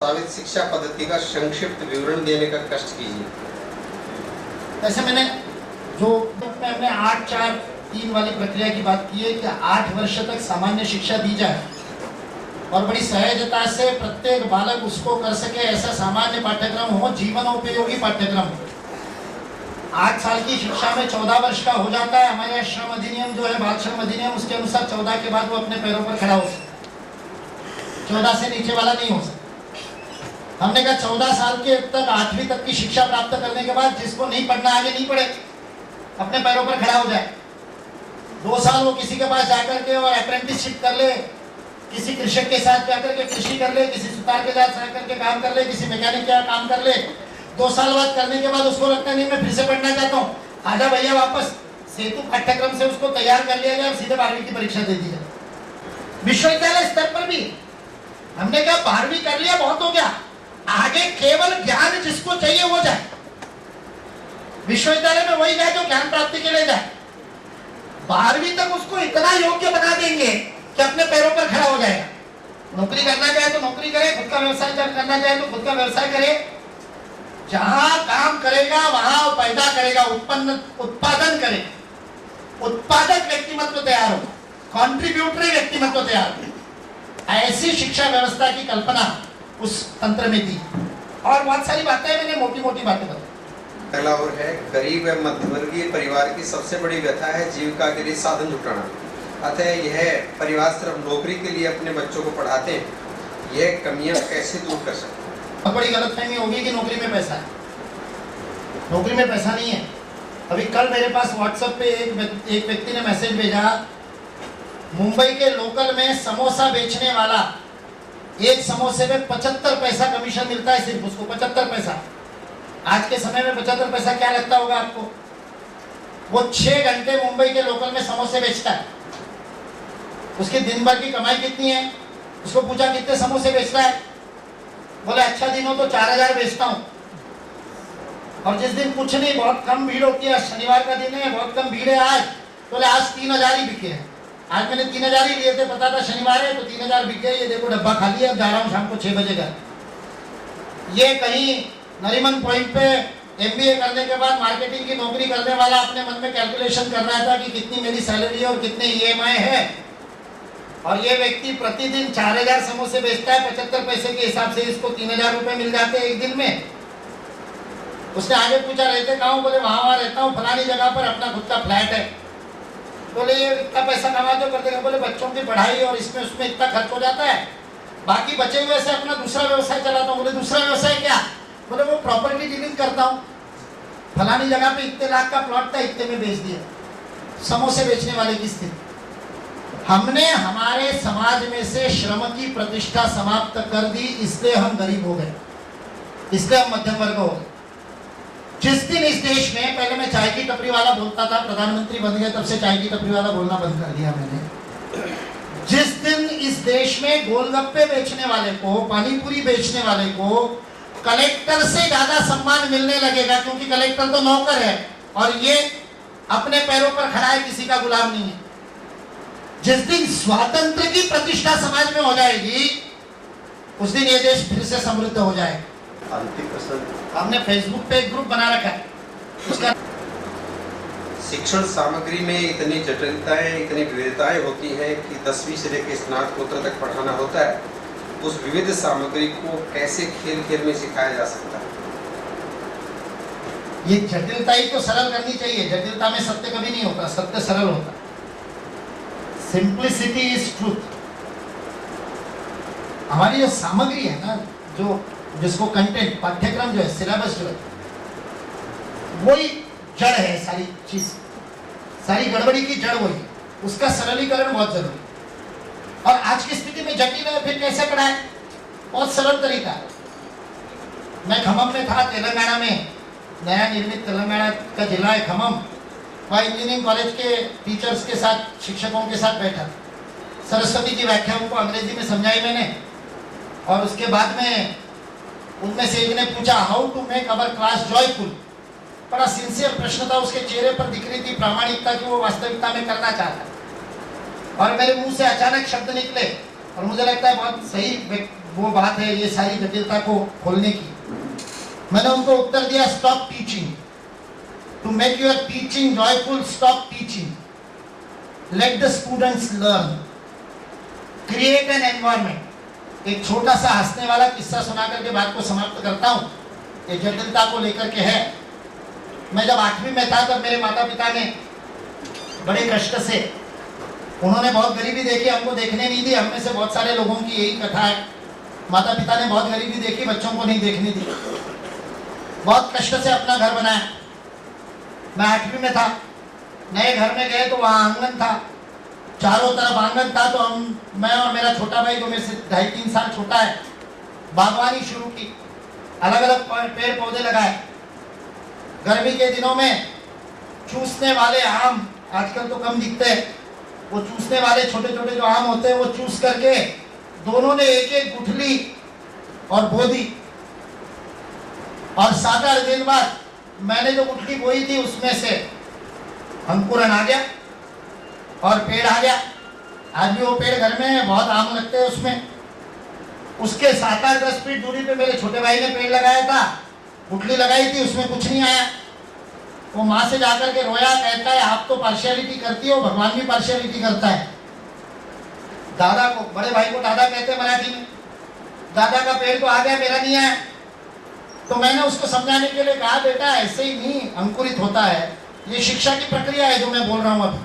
प्रस्तावित शिक्षा पद्धति का संक्षिप्त विवरण देने का कष्ट कीजिए। ऐसे मैंने हमने 8-4-3 वाली प्रक्रिया की बात की है कि 8 वर्ष तक सामान्य शिक्षा दी जाए और बड़ी सहजता से प्रत्येक बालक उसको कर सके, ऐसा सामान्य पाठ्यक्रम हो, जीवनोपयोगी पाठ्यक्रम। 8 साल की शिक्षा में 14 वर्ष का हो जाता है। हमारे श्रम अधिनियम जो है, बाल श्रम अधिनियम, उसके अनुसार 14 के बाद वो अपने पैरों पर खड़ा हो सकता, 14 से नीचे वाला नहीं हो सकता। हमने कहा 14 साल के तक 8वीं तक की शिक्षा प्राप्त करने के बाद जिसको नहीं पढ़ना आगे नहीं पढ़े, अपने पैरों पर खड़ा हो जाए। 2 साल वो किसी के पास जाकर के और अप्रेंटिसशिप कर ले, किसी कृषक के साथ जाकर के कृषि कर ले, किसी सुतार के साथ जाकर के काम कर ले, किसी मैकेनिक के साथ काम कर ले। 2 साल बाद करने के बाद उसको लगता है नहीं मैं फिर से पढ़ना चाहता हूँ, आजा भैया वापस सेतु पाठ्यक्रम से उसको तैयार कर लिया जाए और सीधे 12वीं की परीक्षा दे दी जाए। विश्वविद्यालय स्तर पर भी हमने कहा 12वीं कर लिया बहुत हो गया, आगे केवल ज्ञान जिसको चाहिए वो जाए, विश्वविद्यालय में वही जाए जो ज्ञान प्राप्ति के लिए जाए। 12वीं तक उसको इतना योग्य बना देंगे कि अपने पैरों पर खड़ा हो जाएगा। नौकरी करना चाहे तो नौकरी करे, खुद का व्यवसाय करना चाहे तो खुद का व्यवसाय करे। जहां काम करेगा वहां पैदा करेगा, उत्पादन करे, उत्पादक व्यक्तिमत्व तैयार हो, कॉन्ट्रीब्यूटरी व्यक्तिमत्व तैयार हो। ऐसी शिक्षा व्यवस्था की कल्पना उस तंत्र में थी। और बहुत सारी बातें मैंने मोटी मोटी बातें बताई। पहला और है, गरीब एवं मध्यवर्गीय परिवार की सबसे बड़ी व्यथा है जीविका के लिए साधन जुटाना। अतः यह परिवार सिर्फ नौकरी के लिए अपने बच्चों को पढ़ाते हैं, यह कमियां कैसे दूर कर सकते हैं? अब बड़ी गलतफहमी होगी कि नौकरी में पैसा है। नौकरी में पैसा नहीं है। अभी कल मेरे पास व्हाट्सएप पे एक व्यक्ति ने मैसेज भेजा, मुंबई के लोकल में समोसा बेचने वाला, एक समोसे में 75 पैसा कमीशन मिलता है, सिर्फ उसको 75 पैसा। आज के समय में 75 पैसा क्या लगता होगा आपको? वो 6 घंटे मुंबई के लोकल में समोसे बेचता है। उसकी दिन भर की कमाई कितनी है? उसको पूछा कितने समोसे बेचता है, बोले अच्छा दिन हो तो 4000 बेचता हूँ। और जिस दिन कुछ नहीं, बहुत कम भीड़ होती है, शनिवार का दिन है, बहुत कम भीड़ है आज, बोले आज 3000 ही बिके हैं। आज मैंने 3000 ही लिए थे, पता था शनिवार है तो 3000 बिक गए। ये देखो डब्बा खाली है, अब जा रहा हूँ शाम को 6 बजे घर। ये कहीं नरीमन पॉइंट पे MBA करने के बाद मार्केटिंग की नौकरी करने वाला अपने मन में कैलकुलेशन कर रहा था कि कितनी मेरी सैलरी है और कितने EMI है, और ये व्यक्ति प्रतिदिन 4000 समोसे बेचता है। 75 पैसे के हिसाब से इसको 3000 रुपए मिल जाते हैं एक दिन में। उसने आगे पूछा रहते कहाँ? बोले वहां रहता हूँ, फलानी जगह पर, अपना खुद का फ्लैट है। बोले ये इतना पैसा कमा तो कर देगा? बोले बच्चों की पढ़ाई और इसमें उसमें इतना खर्च हो जाता है, बाकी बचे हुए से अपना दूसरा व्यवसाय चलाता हूँ। बोले दूसरा व्यवसाय क्या? बोले वो प्रॉपर्टी डीलिंग करता हूँ, फलानी जगह पे इतने लाख का प्लॉट था, इतने में बेच दिया। समोसे बेचने वाले की स्थिति। हमने हमारे समाज में से श्रम की प्रतिष्ठा समाप्त कर दी, इसलिए हम गरीब हो गए, इसलिए हम मध्यम वर्ग हो गए। जिस दिन इस देश में, पहले मैं चाय की टपरी वाला बोलता था, प्रधानमंत्री बन गए तब से चाय की टपरी वाला बोलना बंद कर दिया मैंने। जिस दिन इस देश में गोलगप्पे बेचने वाले को, पानीपुरी बेचने वाले को कलेक्टर से ज्यादा सम्मान मिलने लगेगा, क्योंकि कलेक्टर तो नौकर है और ये अपने पैरों पर खड़ा है, किसी का गुलाम नहीं है। जिस दिन स्वातंत्र की प्रतिष्ठा समाज में हो जाएगी, उस दिन ये देश फिर से समृद्ध हो जाएगा। अंतिम प्रश्न, हमने फेसबुक पे एक ग्रुप बना रखा है, उसका शिक्षण सामग्री में इतनी जटिलताएं, इतनी विविधताएं होती हैं कि 10वीं से लेकर स्नातकोत्तर तक पढ़ाना होता है। उस विविध सामग्री को कैसे खेल खेल में सिखाया जा सकता है? ये जटिलता ही तो सरल करनी चाहिए। जटिलता में सत्य कभी नहीं होता, सत्य सरल होता। Simplicity is truth. हमारी जो सामग्री है ना, जो जिसको कंटेंट, पाठ्यक्रम जो है, सिलेबस जो है, वही जड़ है सारी चीज, सारी गड़बड़ी की जड़ वही है। उसका सरलीकरण बहुत जरूरी है। और आज की स्थिति में जटिल है, फिर कैसे पढ़ाएं? बहुत सरल तरीका है। मैं खम्मम में था, तेलंगाना में, नया निर्मित तेलंगाना का जिला है खम्मम। वहाँ इंजीनियरिंग कॉलेज के टीचर्स के साथ, शिक्षकों के साथ बैठा। सरस्वती की व्याख्या उनको अंग्रेजी में समझाई मैंने, और उसके बाद में उनमें से एक ने पूछा how to make our class joyful. बड़ा सिंसियर प्रश्न था, उसके चेहरे पर दिख रही थी प्रामाणिकता की वो वास्तविकता में करना चाहता। और मेरे मुंह से अचानक शब्द निकले और मुझे लगता है बहुत सही वो बात है ये सारी जटिलता को खोलने की। मैंने उनको उत्तर दिया, stop teaching, to make your teaching joyful stop teaching, let the students learn, create an environment. एक छोटा सा हंसने वाला किस्सा सुना करके बात को समाप्त करता हूँ। ये जटिलता को लेकर के है। मैं जब 8वीं में था तब मेरे माता पिता ने बड़े कष्ट से, उन्होंने बहुत गरीबी देखी, हमको देखने नहीं दी। हम में से बहुत सारे लोगों की यही कथा है, माता पिता ने बहुत गरीबी देखी, बच्चों को नहीं देखने दी, बहुत कष्ट से अपना घर बनाया। मैं 8वीं में था, नए घर में गए तो वहाँ आंगन था, चारों तरफ आंगन था। तो मैं और मेरा छोटा भाई जो मेरे से 2.5-3 साल छोटा है, बागवानी शुरू की, अलग अलग पेड़ पौधे लगाए। गर्मी के दिनों में चूसने वाले आम, आजकल तो कम दिखते हैं, वो चूसने वाले छोटे छोटे जो आम होते हैं वो चूस करके दोनों ने एक एक गुठली और बो दी। और 7-8 दिन बाद मैंने जो गुठली बोई थी उसमें से अंकुरन आ गया और पेड़ आ गया। आज भी वो पेड़ घर में है, बहुत आम लगते हैं उसमें। उसके 7-8-10 फीट दूरी पे मेरे छोटे भाई ने पेड़ लगाया था, गुठली लगाई थी, उसमें कुछ नहीं आया। वो माँ से जाकर के रोया, कहता है आप तो पार्शियलिटी करती हो, भगवान भी पार्शियलिटी करता है। दादा को, बड़े भाई को दादा कहते हैं मराठी में, दादा का पेड़ तो आ गया, मेरा नहीं आया। तो मैंने उसको समझाने के लिए कहा, बेटा ऐसे ही नहीं अंकुरित होता है, ये शिक्षा की प्रक्रिया है जो मैं बोल रहा हूँ अभी।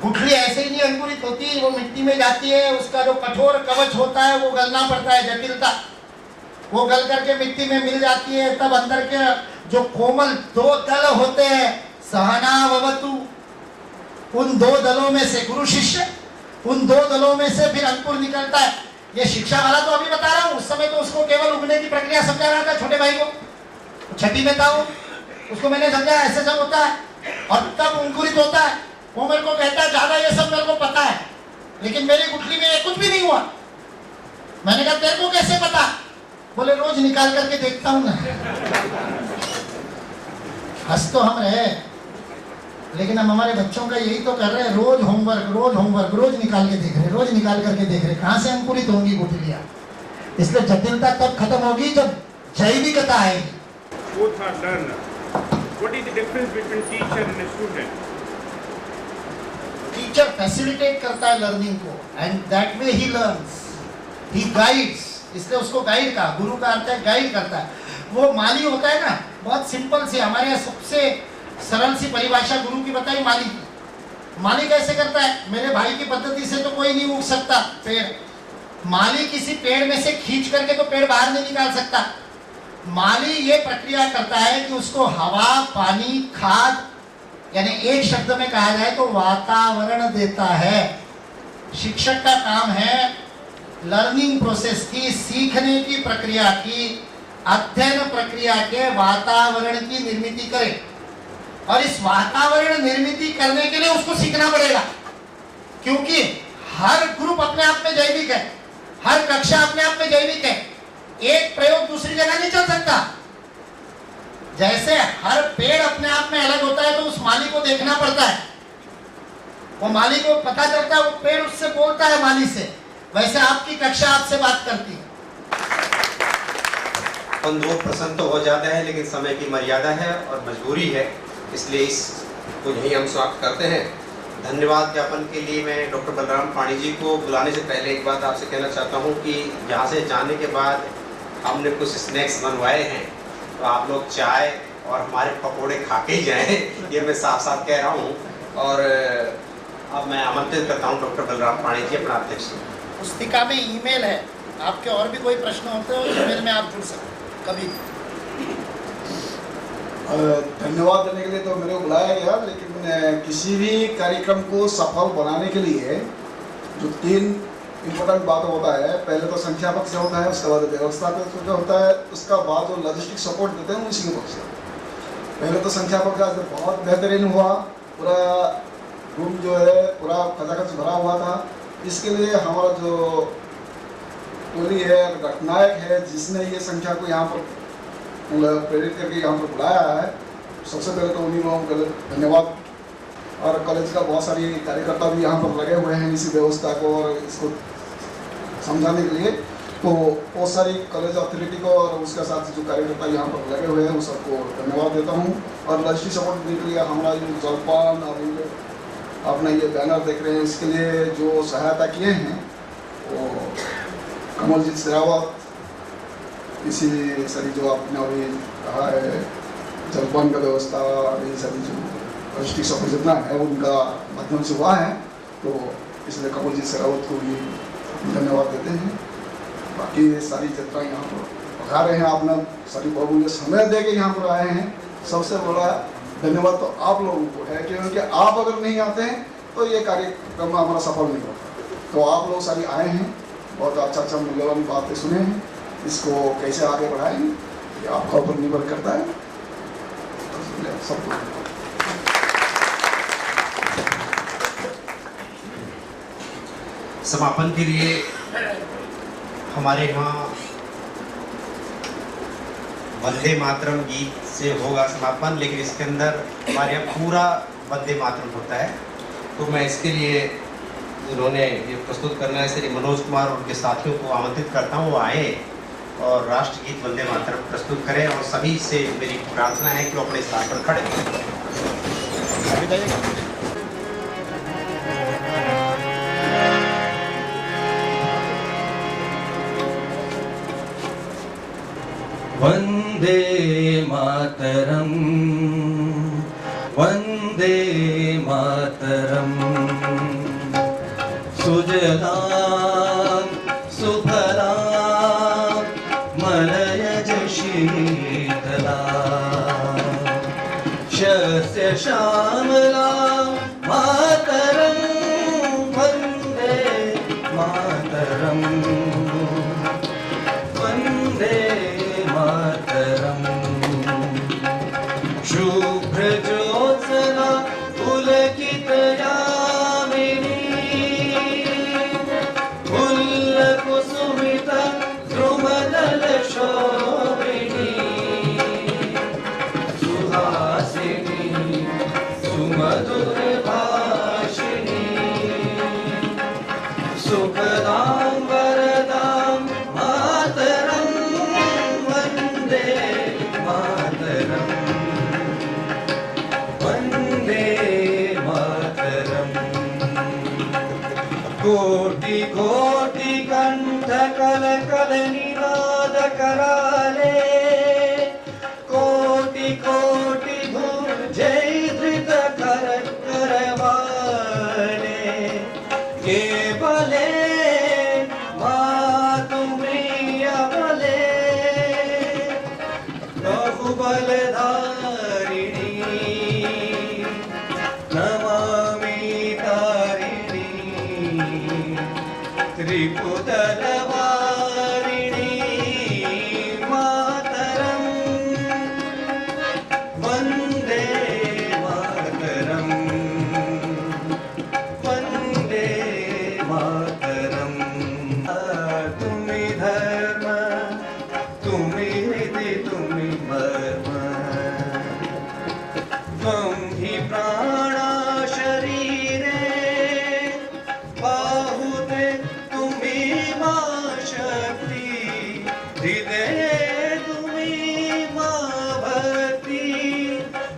गुठली ऐसे ही नहीं अंकुरित होती, वो मिट्टी में जाती है, उसका जो कठोर कवच होता है वो गलना पड़ता है, जटिलता, वो गल करके मिट्टी में मिल जाती है। तब अंदर के जो कोमल 2 दल होते हैं, सहना भवतु, उन 2 दलों में से, गुरु शिष्य, उन 2 दलों में से फिर अंकुर निकलता है। ये शिक्षा वाला तो अभी बता रहा हूँ, उस समय तो उसको केवल उगने की प्रक्रिया समझा रहा था, छोटे भाई को, 6वीं में था वो, उसको मैंने समझाया ऐसे सब होता है और तब अंकुरित होता है। वो मेरे को कहता है ज्यादा ये सब मेरे को पता है, लेकिन मेरी गुठली में ये कुछ भी नहीं हुआ। मैंने कहा तेरे को कैसे पता? बोले रोज निकाल करके देखता हूं ना। हंस तो हम रहे, लेकिन हम हमारे बच्चों का यही तो कर रहे हैं, रोज होमवर्क, रोज निकाल के देख रहे, रोज निकाल करके देख रहे, कहां से अंकुरित होंगी गुठलियां। इसलिए जटिलता तब खत्म होगी जब जैविकता आएगी। Both are learner. What is the difference between teacher and a student? Teacher facilitate करता है लर्निंग को, and that way he learns, he guides, इसलिए उसको गाइड का, गुरु का अर्थ है गाइड करता है। वो माली होता है ना, बहुत सिंपल सी, हमारे यहाँ सबसे सरल सी परिभाषा गुरु की बताई माली की। माली कैसे करता है? मेरे भाई की पद्धति से तो कोई नहीं उग सकता पेड़, माली किसी पेड़ में से खींच करके तो पेड़ बाहर नहीं निकाल सकता। माली ये प्रक्रिया करता है कि उसको हवा, पानी, खाद, यानी एक शब्द में कहा जाए तो वातावरण देता है। शिक्षक का काम है लर्निंग प्रोसेस की, सीखने की प्रक्रिया की, अध्ययन प्रक्रिया के वातावरण की निर्मिति करे। और इस वातावरण निर्मिति करने के लिए उसको सीखना पड़ेगा, क्योंकि हर ग्रुप अपने आप में जैविक है, हर कक्षा अपने आप में जैविक है। एक प्रयोग दूसरी जगह नहीं चल सकता। जैसे हर पेड़ अपने आप में अलग होता है तो उस माली को देखना पड़ता है, वो माली को पता चलता है, वो पेड़ उससे बोलता है माली से। वैसे आपकी कक्षा आपसे बात करती है। अपन लोग प्रसन्न तो हो जाते हैं, लेकिन समय की मर्यादा है और मजबूरी है, इसलिए इसको यही हम समाप्त करते हैं। धन्यवाद ज्ञापन के लिए मैं डॉक्टर बलराम पाणी जी को बुलाने से पहले एक बात आपसे कहना चाहता हूँ कि यहाँ से जाने के बाद हमने कुछ स्नैक्स बनवाए हैं, तो आप लोग चाय और हमारे पकोड़े खा के ही जाएँ, ये मैं साफ साफ कह रहा हूँ। और अब मैं आमंत्रित करता हूँ डॉक्टर बलराम पाणी जी, अपना अध्यक्ष। पुस्तिका में ईमेल है, आपके और भी कोई प्रश्न होते हो ईमेल में आप जुड़ सकते कभी। धन्यवाद देने के लिए तो मेरे को बुलाया गया, लेकिन किसी भी कार्यक्रम को सफल बनाने के लिए जो 3 इम्पोर्टेंट बात होता है, पहले तो संख्यापक से होता है, उसके बाद व्यवस्था पे जो होता है, उसका बाद जो लॉजिस्टिक सपोर्ट देते हैं उसी के पक्ष से। पहले तो संख्यापक का बहुत बेहतरीन हुआ, पूरा रूम जो है पूरा खचाखच भरा हुआ था। इसके लिए हमारा जो टोली है, घटनायक है, जिसने ये संख्या को यहाँ पर प्रेरित करके यहाँ पर बुलाया है, सबसे पहले तो उन्हीं लोगों को धन्यवाद। और कॉलेज का बहुत सारी कार्यकर्ता भी यहाँ पर लगे हुए हैं इसी व्यवस्था को और इसको समझाने के लिए। तो बहुत सारी कॉलेज अथॉरिटी को और उसके साथ जो कार्यकर्ता यहाँ पर लगे हुए हैं उन सबको धन्यवाद देता हूँ। और लॉजिस्टिक सपोर्ट देने के लिए हमारा जो जलपान और ये अपना ये बैनर देख रहे हैं, इसके लिए जो सहायता किए हैं वो कमलजीत शेरावत, इसी सभी जो आपने अभी कहा है जलपान का व्यवस्था, ये सभी जो लॉजिस्टिक सपोर्ट जितना है उनका माध्यम से हुआ है, तो इसलिए कमलजीत शेरावत को भी धन्यवाद देते हैं। बाकी सारी जनता यहाँ पर पधार रहे हैं, आपने सारी बहुमूल्य समय दे के यहाँ पर आए हैं, सबसे बड़ा धन्यवाद तो आप लोगों को है, क्योंकि आप अगर नहीं आते हैं तो ये कार्यक्रम हमारा सफल नहीं होता। तो आप लोग सारी आए हैं, बहुत अच्छा मूल्यवान बातें सुने हैं, इसको कैसे आगे बढ़ाएंगे ये आपका ऊपर निर्भर करता है। सबको समापन के लिए हमारे यहाँ वंदे मातरम गीत से होगा समापन, लेकिन इसके अंदर हमारे यहाँ पूरा वंदे मातरम होता है। तो मैं इसके लिए जिन्होंने ये प्रस्तुत करना है श्री मनोज कुमार और उनके साथियों को आमंत्रित करता हूँ, वो आए और राष्ट्रगीत वंदे मातरम प्रस्तुत करें। और सभी से मेरी प्रार्थना है कि वो अपने स्थान पर खड़े हों। वंदे मातरम, वंदे मातरम, सुजलां सुफलां मलयज शीतलां, शस्य श्यामलां मातरं, वंदे मातरं, वंदे मातरं। शुभ्रज्योत्स्ना पुलकितयामिनी, फुल्लकुसुमिता द्रुमदलशोभिनी, सुहासिनी सुमधुरभाषिणी, सुखदां वरदां मातरं, वन्दे मातरं, वन्दे मातरं। कोटि कोटि कंठ कल कल निनाद कराले, कोटि कोटि धूम जय धृत कर करवाले, ये बले मातुमी अबले, बहुबलधारिणी नमामि तारिणी, त्रिपुतलवारिणी मातरं, वन्दे मातरं, वन्दे मातरं। तुम्हि धर्म, तुम्हि नीति, तुम्हि मर्म, त्वं हि प्राणा शरीरे, बाहुते तुम्हि मा शक्ति, हृदये तुम्हि मा भक्ति,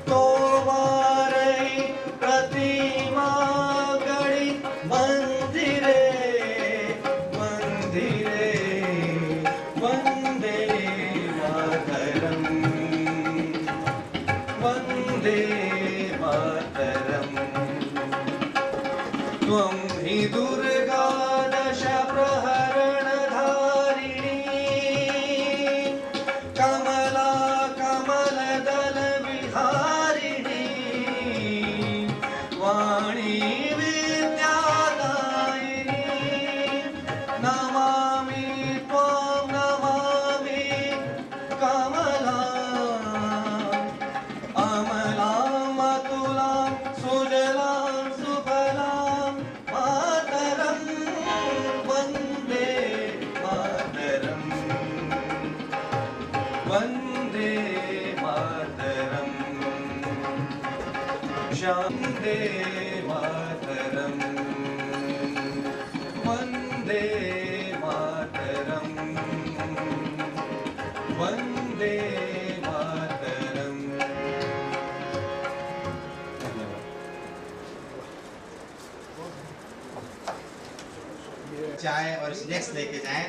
तोमारै प्रतिमा गढ़ी मंदिरे मंदिरे, वन्दे मातरं, वन्दे मातरं। त्वं हि दुर्गा दश प्रहरणधारिणी, कमला कमलदल विहारिणी, वाणी विद्यादायिनी, नमामि त्वां नमामि कमलां, अमलां अतुलां सुजलां सुफलां मातरं, वन्दे मातरं, वन्दे मातरं, वन्दे मातरं, वन्दे मातरम्। वंदे मातरम। चाय और स्नैक्स लेके जाएं।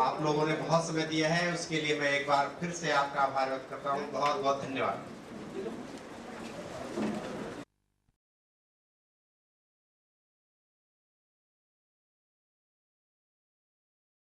आप लोगों ने बहुत समय दिया है, उसके लिए मैं एक बार फिर से आपका आभार व्यक्त करता हूँ। बहुत बहुत धन्यवाद।